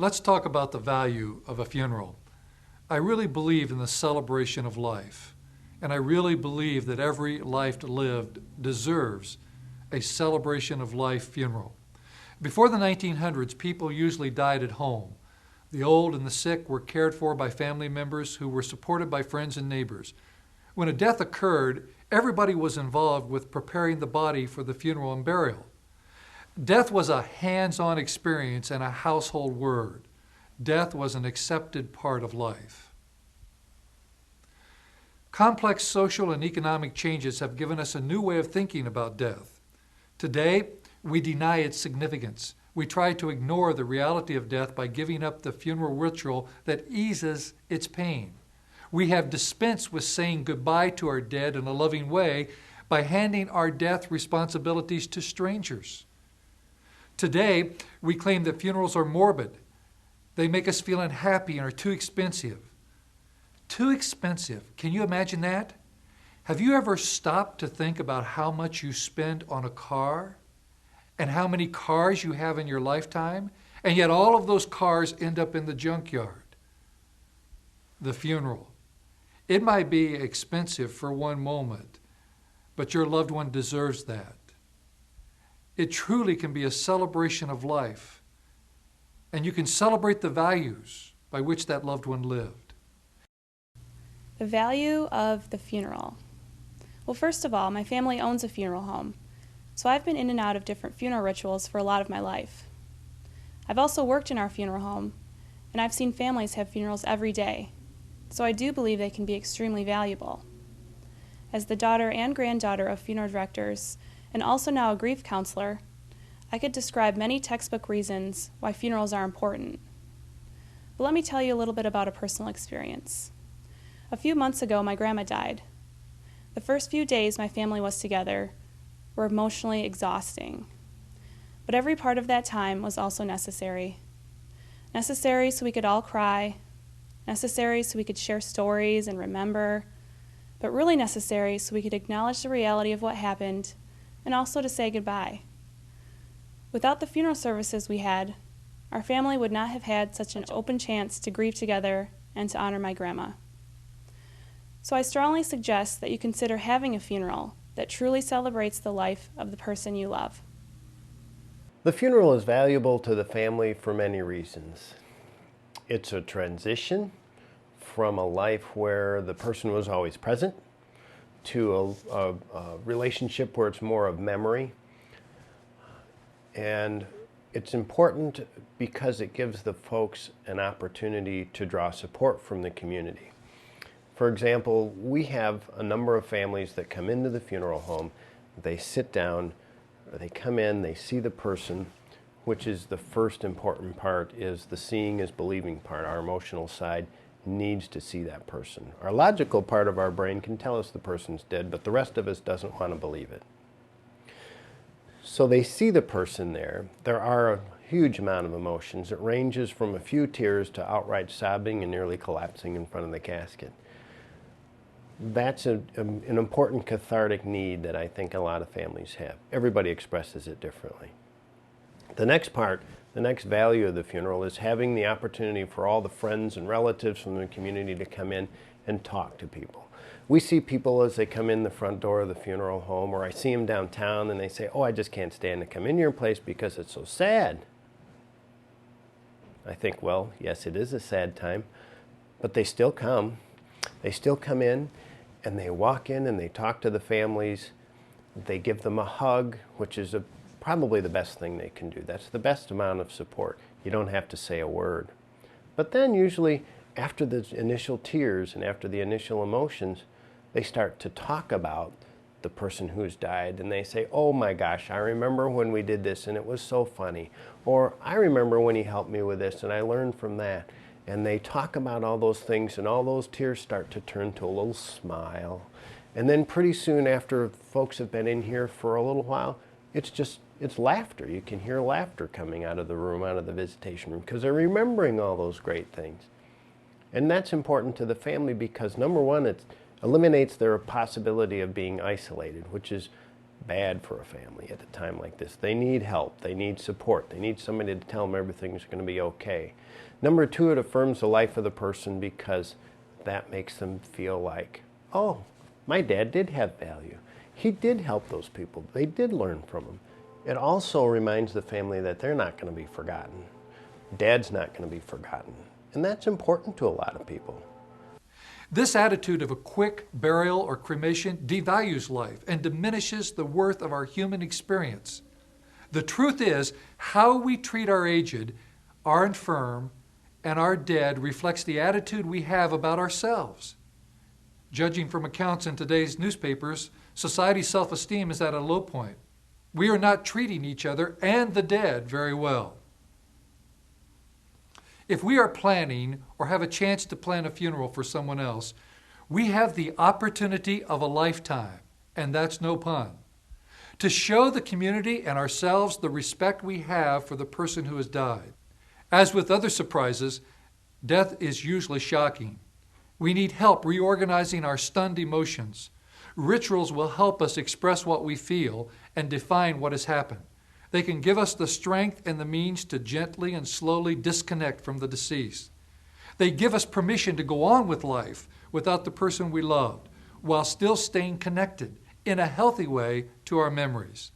Let's talk about the value of a funeral. I really believe in the celebration of life, and I really believe that every life lived deserves a celebration of life funeral. Before the 1900s, people usually died at home. The old and the sick were cared for by family members who were supported by friends and neighbors. When a death occurred, everybody was involved with preparing the body for the funeral and burial. Death was a hands-on experience and a household word. Death was an accepted part of life. Complex social and economic changes have given us a new way of thinking about death. Today, we deny its significance. We try to ignore the reality of death by giving up the funeral ritual that eases its pain. We have dispensed with saying goodbye to our dead in a loving way by handing our death responsibilities to strangers. Today, we claim that funerals are morbid. They make us feel unhappy and are too expensive. Too expensive. Can you imagine that? Have you ever stopped to think about how much you spend on a car and how many cars you have in your lifetime, and yet all of those cars end up in the junkyard? The funeral. It might be expensive for one moment, but your loved one deserves that. It truly can be a celebration of life, and you can celebrate the values by which that loved one lived. The value of the funeral. Well, first of all, my family owns a funeral home, so I've been in and out of different funeral rituals for a lot of my life. I've also worked in our funeral home, and I've seen families have funerals every day, so I do believe they can be extremely valuable. As the daughter and granddaughter of funeral directors, and also now a grief counselor, I could describe many textbook reasons why funerals are important. But let me tell you a little bit about a personal experience. A few months ago, my grandma died. The first few days my family was together were emotionally exhausting. But every part of that time was also necessary. Necessary so we could all cry, necessary so we could share stories and remember, but really necessary so we could acknowledge the reality of what happened and also to say goodbye. Without the funeral services we had, our family would not have had such an open chance to grieve together and to honor my grandma. So I strongly suggest that you consider having a funeral that truly celebrates the life of the person you love. The funeral is valuable to the family for many reasons. It's a transition from a life where the person was always present to a relationship where it's more of memory. And it's important because it gives the folks an opportunity to draw support from the community. For example, we have a number of families that come into the funeral home, they sit down, or they come in, they see the person, which is the first important part, is the seeing is believing part. Our emotional side needs to see that person. Our logical part of our brain can tell us the person's dead, but the rest of us doesn't want to believe it. So they see the person there. There are a huge amount of emotions. It ranges from a few tears to outright sobbing and nearly collapsing in front of the casket. That's an important cathartic need that I think a lot of families have. Everybody expresses it differently. The next part, the next value of the funeral is having the opportunity for all the friends and relatives from the community to come in and talk to people. We see people as they come in the front door of the funeral home, or I see them downtown and they say, "Oh, I just can't stand to come in your place because it's so sad." I think, well, yes, it is a sad time, but they still come. They still come in and they walk in and they talk to the families. They give them a hug, which is probably the best thing they can do. That's the best amount of support. You don't have to say a word. But then usually after the initial tears and after the initial emotions, they start to talk about the person who's died, and they say, "Oh my gosh, I remember when we did this and it was so funny," or "I remember when he helped me with this and I learned from that." And they talk about all those things, and all those tears start to turn to a little smile. And then pretty soon after folks have been in here for a little while, it's laughter. You can hear laughter coming out of the room, out of the visitation room, because they're remembering all those great things. And that's important to the family because, number one, it eliminates their possibility of being isolated, which is bad for a family at a time like this. They need help. They need support. They need somebody to tell them everything's going to be okay. Number two, it affirms the life of the person because that makes them feel like, oh, my dad did have value. He did help those people. They did learn from him. It also reminds the family that they're not going to be forgotten. Dad's not going to be forgotten. And that's important to a lot of people. This attitude of a quick burial or cremation devalues life and diminishes the worth of our human experience. The truth is, how we treat our aged, our infirm, and our dead reflects the attitude we have about ourselves. Judging from accounts in today's newspapers, society's self-esteem is at a low point. We are not treating each other and the dead very well. If we are planning or have a chance to plan a funeral for someone else, we have the opportunity of a lifetime, and that's no pun, to show the community and ourselves the respect we have for the person who has died. As with other surprises, death is usually shocking. We need help reorganizing our stunned emotions. Rituals will help us express what we feel and define what has happened. They can give us the strength and the means to gently and slowly disconnect from the deceased. They give us permission to go on with life without the person we loved, while still staying connected in a healthy way to our memories.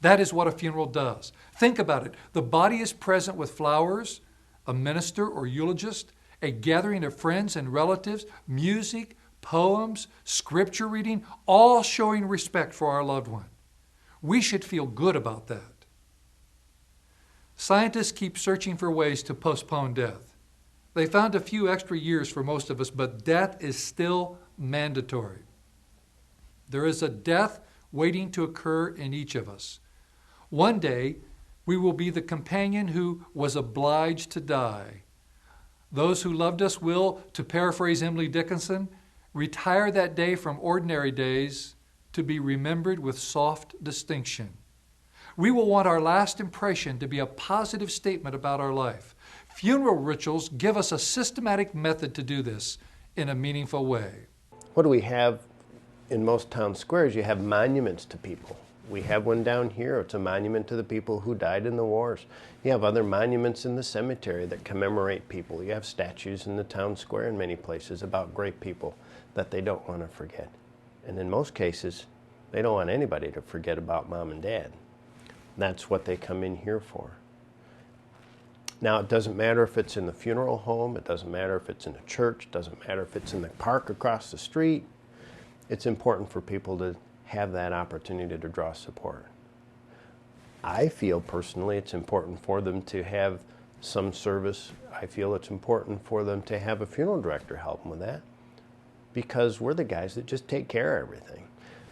That is what a funeral does. Think about it. The body is present with flowers, a minister or eulogist, a gathering of friends and relatives, music, poems, scripture reading, all showing respect for our loved one. We should feel good about that. Scientists keep searching for ways to postpone death. They found a few extra years for most of us, but death is still mandatory. There is a death waiting to occur in each of us. One day, we will be the companion who was obliged to die. Those who loved us will, to paraphrase Emily Dickinson, retire that day from ordinary days to be remembered with soft distinction. We will want our last impression to be a positive statement about our life. Funeral rituals give us a systematic method to do this in a meaningful way. What do we have in most town squares? You have monuments to people. We have one down here. It's a monument to the people who died in the wars. You have other monuments in the cemetery that commemorate people. You have statues in the town square in many places about great people that they don't want to forget. And in most cases, they don't want anybody to forget about mom and dad. That's what they come in here for. Now, it doesn't matter if it's in the funeral home, it doesn't matter if it's in a church, it doesn't matter if it's in the park across the street. It's important for people to have that opportunity to draw support. I feel personally it's important for them to have some service. I feel it's important for them to have a funeral director help them with that, because we're the guys that just take care of everything.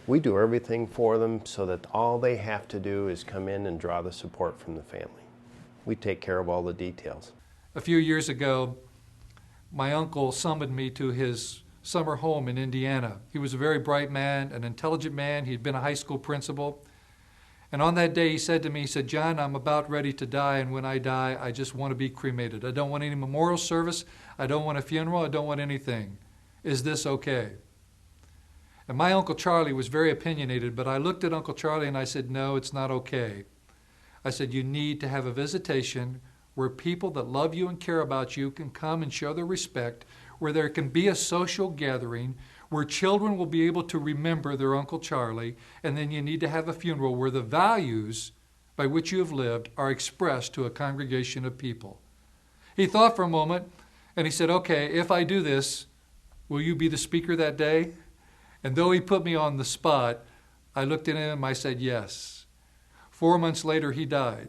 We do everything for them so that all they have to do is come in and draw the support from the family. We take care of all the details. A few years ago, my uncle summoned me to his summer home in Indiana. He was a very bright man, an intelligent man. He'd been a high school principal. And on that day, he said to me, he said, "John, I'm about ready to die, and when I die, I just want to be cremated. I don't want any memorial service. I don't want a funeral. I don't want anything. Is this okay?" And my Uncle Charlie was very opinionated, but I looked at Uncle Charlie and I said, "No, it's not okay." I said, "You need to have a visitation where people that love you and care about you can come and show their respect, where there can be a social gathering, where children will be able to remember their Uncle Charlie, and then you need to have a funeral where the values by which you have lived are expressed to a congregation of people." He thought for a moment, and he said, "Okay, if I do this, will you be the speaker that day?" And though he put me on the spot, I looked at him, I said yes. 4 months later, he died.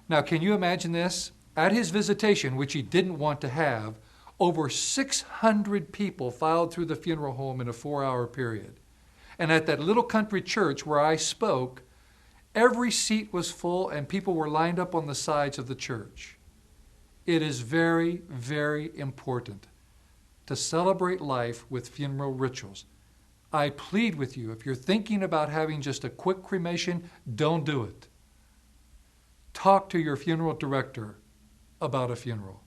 Now, can you imagine this? At his visitation, which he didn't want to have, over 600 people filed through the funeral home in a 4-hour period. And at that little country church where I spoke, every seat was full and people were lined up on the sides of the church. It is very, very important to celebrate life with funeral rituals. I plead with you, if you're thinking about having just a quick cremation, don't do it. Talk to your funeral director about a funeral.